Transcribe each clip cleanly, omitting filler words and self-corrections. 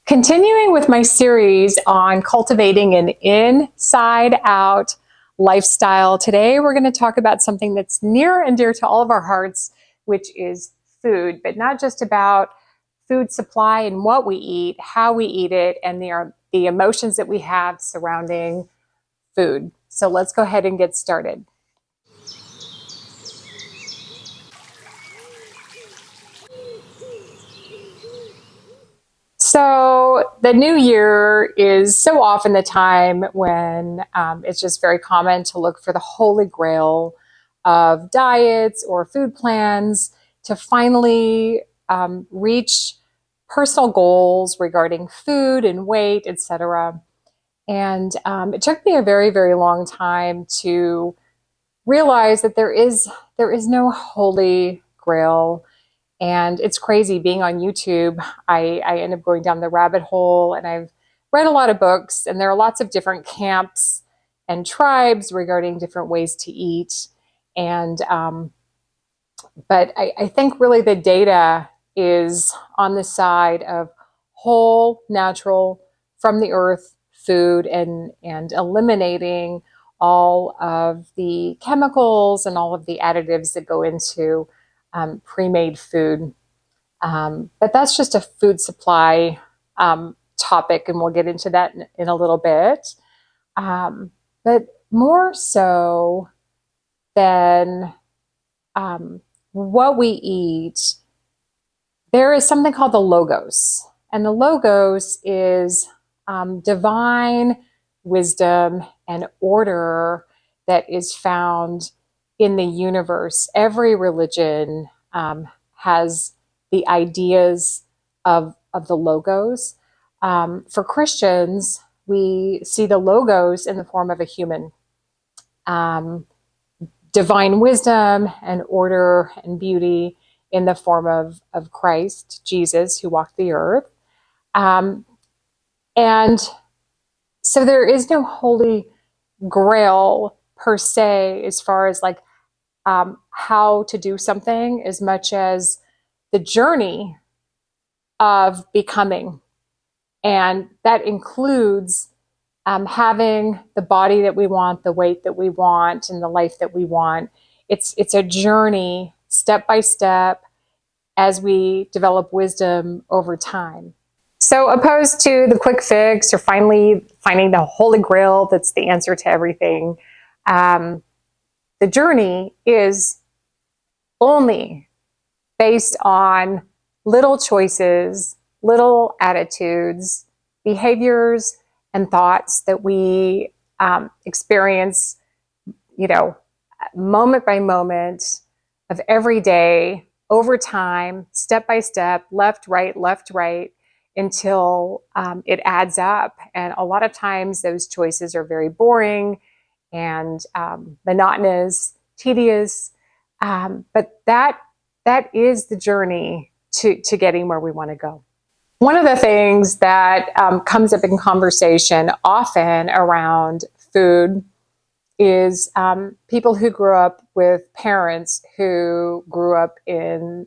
Continuing with my series on cultivating an inside out lifestyle, today we're going to talk about something that's near and dear to all of our hearts, which is food, but not just about food supply and what we eat, how we eat it, and the emotions that we have surrounding food. So let's go ahead and get started. So the new year is so often the time when it's just very common to look for the Holy Grail of diets or food plans to finally reach personal goals regarding food and weight, etc. And it took me a very, very long time to realize that there is no Holy Grail. And it's crazy being on YouTube. I end up going down the rabbit hole, and I've read a lot of books, and there are lots of different camps and tribes regarding different ways to eat. And but I think really the data is on the side of whole, natural, from the earth food, and eliminating all of the chemicals and all of the additives that go into pre-made food. But that's just a food supply topic, and we'll get into that in a little bit. But more so than what we eat, there is something called the Logos. And the Logos is divine wisdom and order that is found in the universe. Every religion has the ideas of the Logos. For Christians, we see the Logos in the form of a human. Divine wisdom and order and beauty in the form of Christ, Jesus, who walked the earth. And so there is no Holy Grail per se, as far as like how to do something, as much as the journey of becoming. And that includes having the body that we want, the weight that we want, and the life that we want. It's a journey, step by step, as we develop wisdom over time. So opposed to the quick fix or finally finding the Holy Grail that's the answer to everything, the journey is only based on little choices, little attitudes, behaviors, and thoughts that we experience, moment by moment of every day, over time, step by step, left, right, until it adds up. And a lot of times those choices are very boring and monotonous, tedious, but that is the journey to getting where we want to go. One of the things that comes up in conversation often around food is people who grew up with parents who grew up in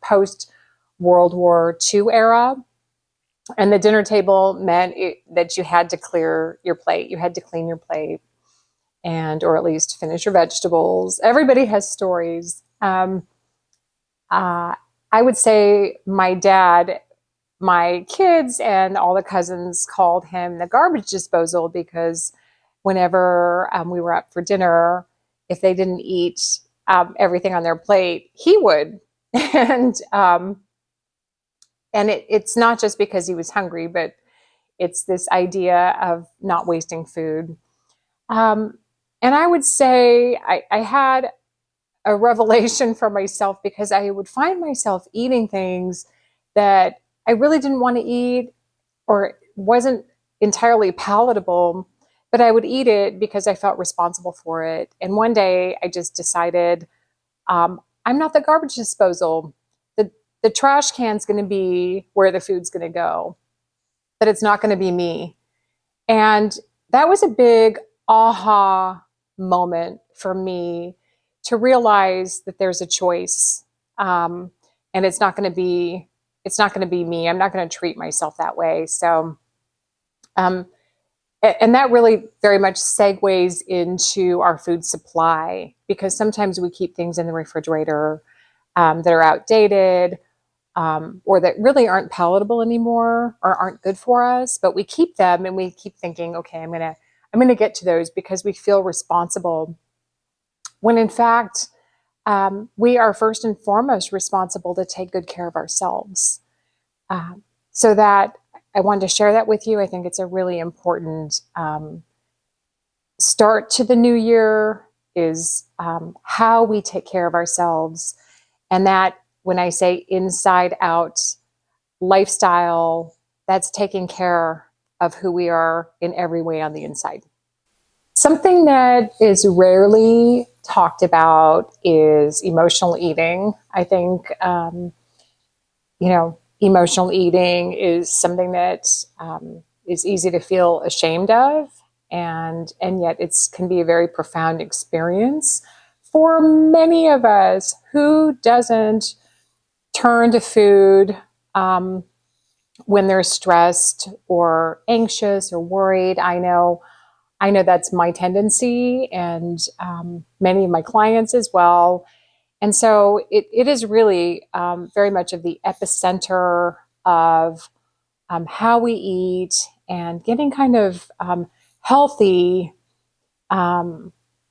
post-World War II era. And the dinner table meant that you had to clear your plate. You had to clean your plate, or at least finish your vegetables. Everybody has stories. I would say my dad, my kids, and all the cousins called him the garbage disposal, because whenever we were up for dinner, if they didn't eat everything on their plate, he would. And it's not just because he was hungry, but it's this idea of not wasting food. And I would say I had a revelation for myself, because I would find myself eating things that I really didn't want to eat, or wasn't entirely palatable, but I would eat it because I felt responsible for it. And one day I just decided, I'm not the garbage disposal. The trash can's going to be where the food's going to go, but it's not going to be me. And that was a big aha moment for me, to realize that there's a choice, and it's not going to be it's not going to be me. I'm not going to treat myself that way. So, um, and that really very much segues into our food supply, because sometimes we keep things in the refrigerator that are outdated, or that really aren't palatable anymore or aren't good for us, but we keep them and we keep thinking, okay, I'm gonna get to those because we feel responsible. When in fact, we are first and foremost responsible to take good care of ourselves. Um, so that I wanted to share that with you. I think it's a really important start to the new year, is how we take care of ourselves. And that, when I say inside out lifestyle, that's taking care of who we are in every way on the inside. Something that is rarely talked about is emotional eating. I think, emotional eating is something that is easy to feel ashamed of, and yet it can be a very profound experience for many of us. Who doesn't turn to food when they're stressed or anxious or worried? I know that's my tendency, and many of my clients as well. And so it is really very much of the epicenter of how we eat and getting kind of healthy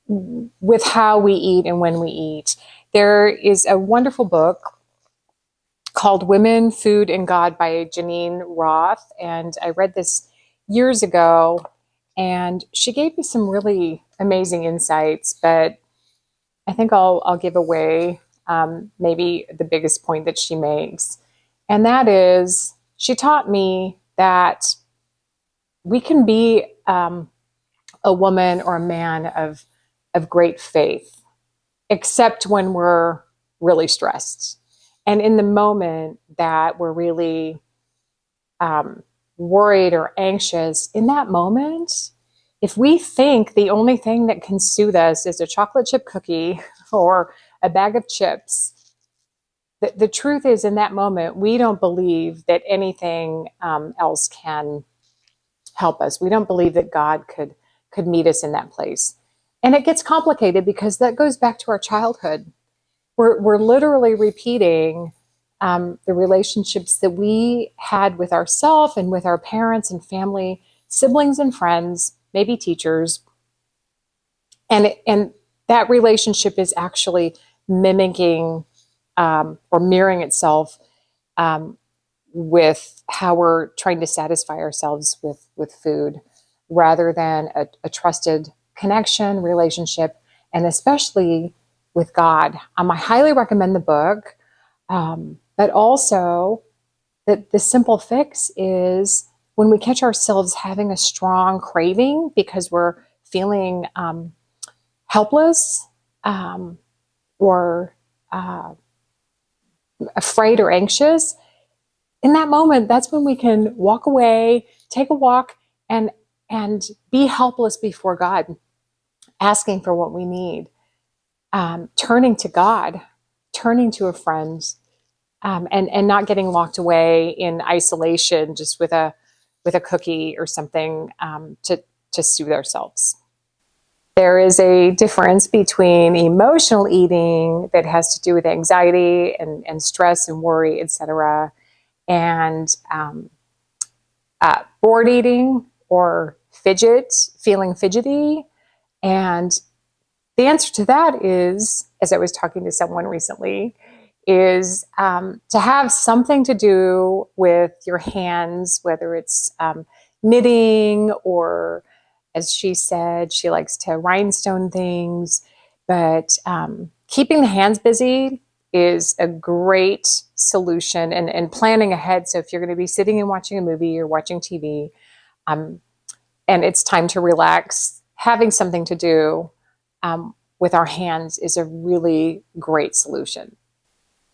with how we eat and when we eat. There is a wonderful book called Women, Food, and God by Janine Roth. And I read this years ago, and she gave me some really amazing insights, but I think I'll give away maybe the biggest point that she makes. And that is, she taught me that we can be a woman or a man of great faith, except when we're really stressed. And in the moment that we're really worried or anxious, in that moment, if we think the only thing that can soothe us is a chocolate chip cookie or a bag of chips, the truth is, in that moment, we don't believe that anything else can help us. We don't believe that God could meet us in that place. And it gets complicated because that goes back to our childhood. We're literally repeating the relationships that we had with ourselves and with our parents and family, siblings and friends, maybe teachers. And that relationship is actually mimicking or mirroring itself with how we're trying to satisfy ourselves with food, rather than a trusted connection, relationship, and especially with God. I highly recommend the book, but also the simple fix is, when we catch ourselves having a strong craving because we're feeling helpless, or afraid or anxious, in that moment, that's when we can walk away, take a walk, and be helpless before God, asking for what we need, turning to God, turning to a friend, and not getting locked away in isolation just with a cookie or something to soothe ourselves. There is a difference between emotional eating that has to do with anxiety and stress and worry, etc., and bored eating or feeling fidgety. And the answer to that is, as I was talking to someone recently, is to have something to do with your hands, whether it's knitting, or, as she said, she likes to rhinestone things. But keeping the hands busy is a great solution, and planning ahead. So if you're going to be sitting and watching a movie or watching TV, and it's time to relax, having something to do with our hands is a really great solution.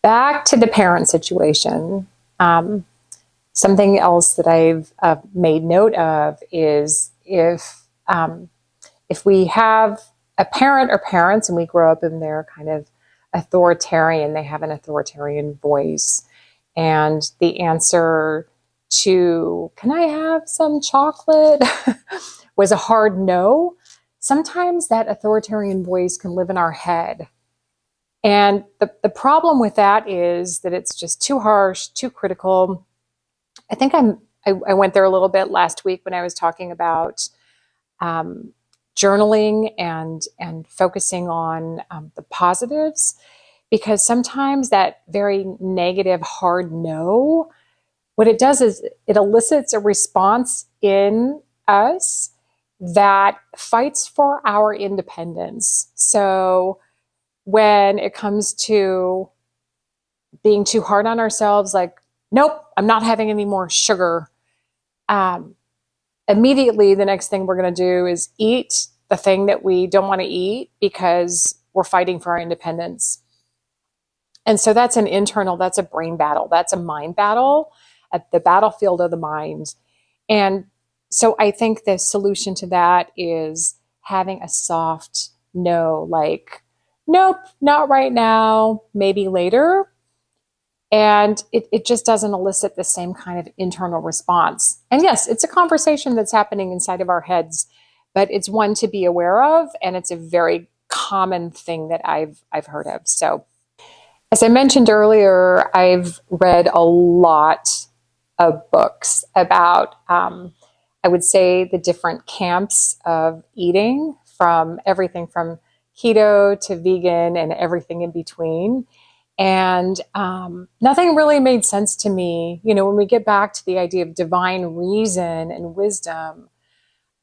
Back to the parent situation. Something else that I've made note of is, if we have a parent or parents and we grow up and they're kind of authoritarian, they have an authoritarian voice, and the answer to, can I have some chocolate, was a hard no, sometimes that authoritarian voice can live in our head. And the problem with that is that it's just too harsh, too critical. I think I went there a little bit last week when I was talking about um, journaling and focusing on the positives, because sometimes that very negative, hard no, what it does is it elicits a response in us that fights for our independence. So when it comes to being too hard on ourselves, like, nope, I'm not having any more sugar, um, immediately the next thing we're going to do is eat the thing that we don't want to eat because we're fighting for our independence. And so that's an internal, that's a brain battle, that's a mind battle at the battlefield of the mind. And so I think the solution to that is having a soft no, like, nope, not right now, maybe later. And it just doesn't elicit the same kind of internal response. And yes, it's a conversation that's happening inside of our heads, but it's one to be aware of, and it's a very common thing that I've heard of. So as I mentioned earlier, I've read a lot of books about, I would say, the different camps of eating, from everything from keto to vegan and everything in between. And nothing really made sense to me. You know, when we get back to the idea of divine reason and wisdom,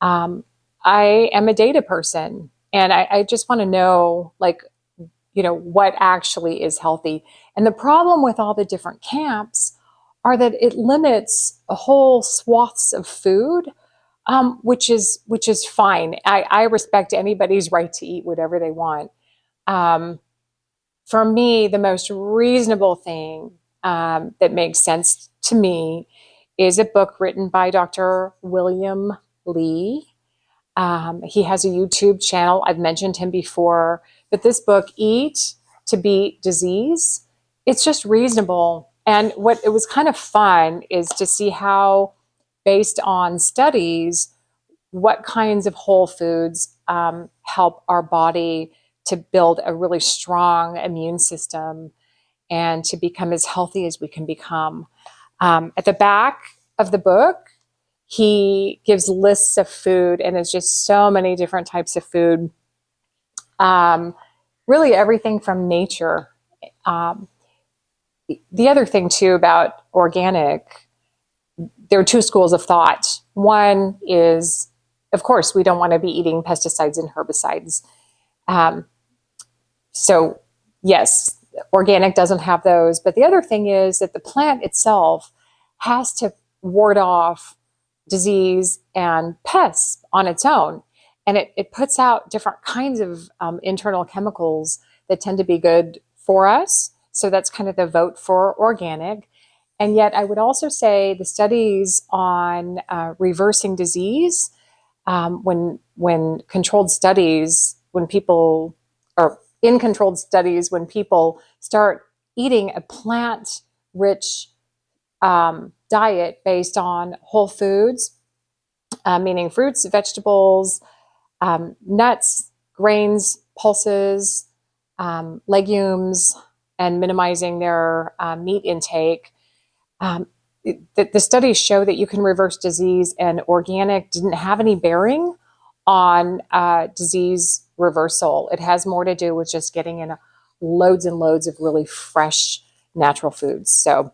um, I am a data person, and I just want to know, like, you know, what actually is healthy. And the problem with all the different camps are that it limits a whole swaths of food, which is fine. I respect anybody's right to eat whatever they want. Um, for me, the most reasonable thing that makes sense to me is a book written by Dr. William Lee. He has a YouTube channel. I've mentioned him before, but this book, Eat to Beat Disease, it's just reasonable. And what it was kind of fun is to see how, based on studies, what kinds of whole foods help our body to build a really strong immune system and to become as healthy as we can become. At the back of the book, he gives lists of food, and it's just so many different types of food. Really, everything from nature. Um, the other thing, too, about organic, there are two schools of thought. One is, of course, we don't want to be eating pesticides and herbicides. Um, so, yes, organic doesn't have those. But the other thing is that the plant itself has to ward off disease and pests on its own. And it puts out different kinds of internal chemicals that tend to be good for us. So that's kind of the vote for organic. And yet, I would also say the studies on reversing disease, when controlled studies, when people, or in controlled studies, when people start eating a plant-rich diet based on whole foods, meaning fruits, vegetables, nuts, grains, pulses, legumes, and minimizing their meat intake. The studies show that you can reverse disease, and organic didn't have any bearing on disease reversal. It has more to do with just getting in loads and loads of really fresh, natural foods. So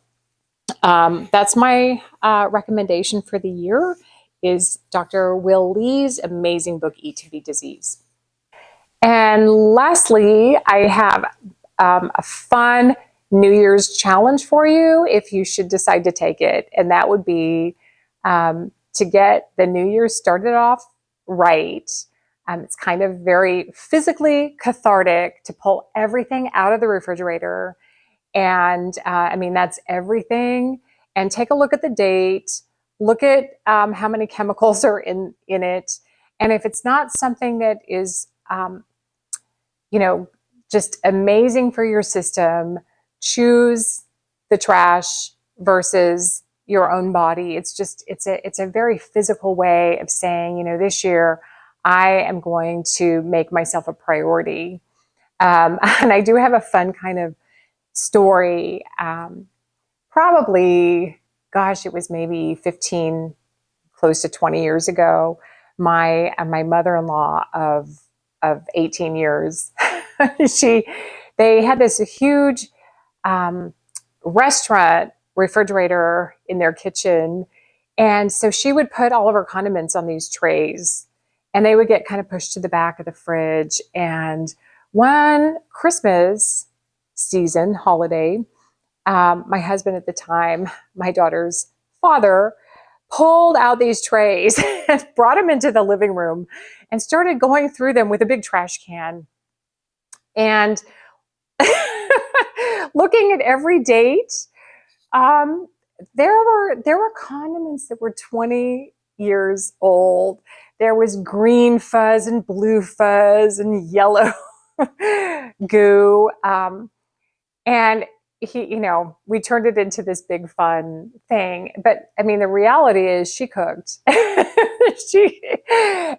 that's my recommendation for the year, is Dr. Will Lee's amazing book, Eat to Beat Disease. And lastly, I have a fun New Year's challenge for you if you should decide to take it. And that would be to get the New Year started off right. It's kind of very physically cathartic to pull everything out of the refrigerator. And I mean, that's everything. And take a look at the date, look at how many chemicals are in it. And if it's not something that is, you know, just amazing for your system, choose the trash versus your own body. It's a very physical way of saying, this year I am going to make myself a priority. And I do have a fun kind of story. Probably, gosh, it was maybe 15, close to 20 years ago. My mother-in-law of 18 years, they had this huge um, restaurant refrigerator in their kitchen. And so she would put all of her condiments on these trays and they would get kind of pushed to the back of the fridge. And one Christmas season holiday, my husband at the time, my daughter's father, pulled out these trays and brought them into the living room and started going through them with a big trash can. And looking at every date, um, there were condiments that were 20 years old. There was green fuzz and blue fuzz and yellow goo. And we turned it into this big fun thing. But I mean, the reality is she cooked.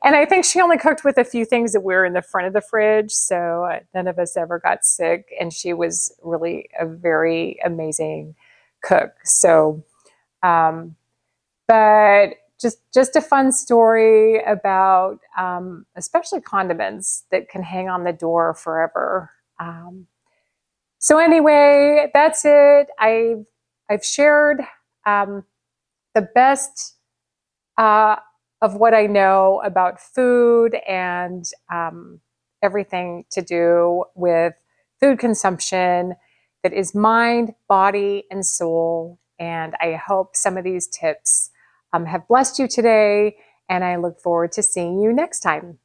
And I think she only cooked with a few things that were in the front of the fridge. So none of us ever got sick. And she was really a very amazing cook. So, but just a fun story about, especially condiments that can hang on the door forever. So anyway, that's it. I've shared the best of what I know about food and everything to do with food consumption that is mind, body, and soul. And I hope some of these tips have blessed you today. And I look forward to seeing you next time.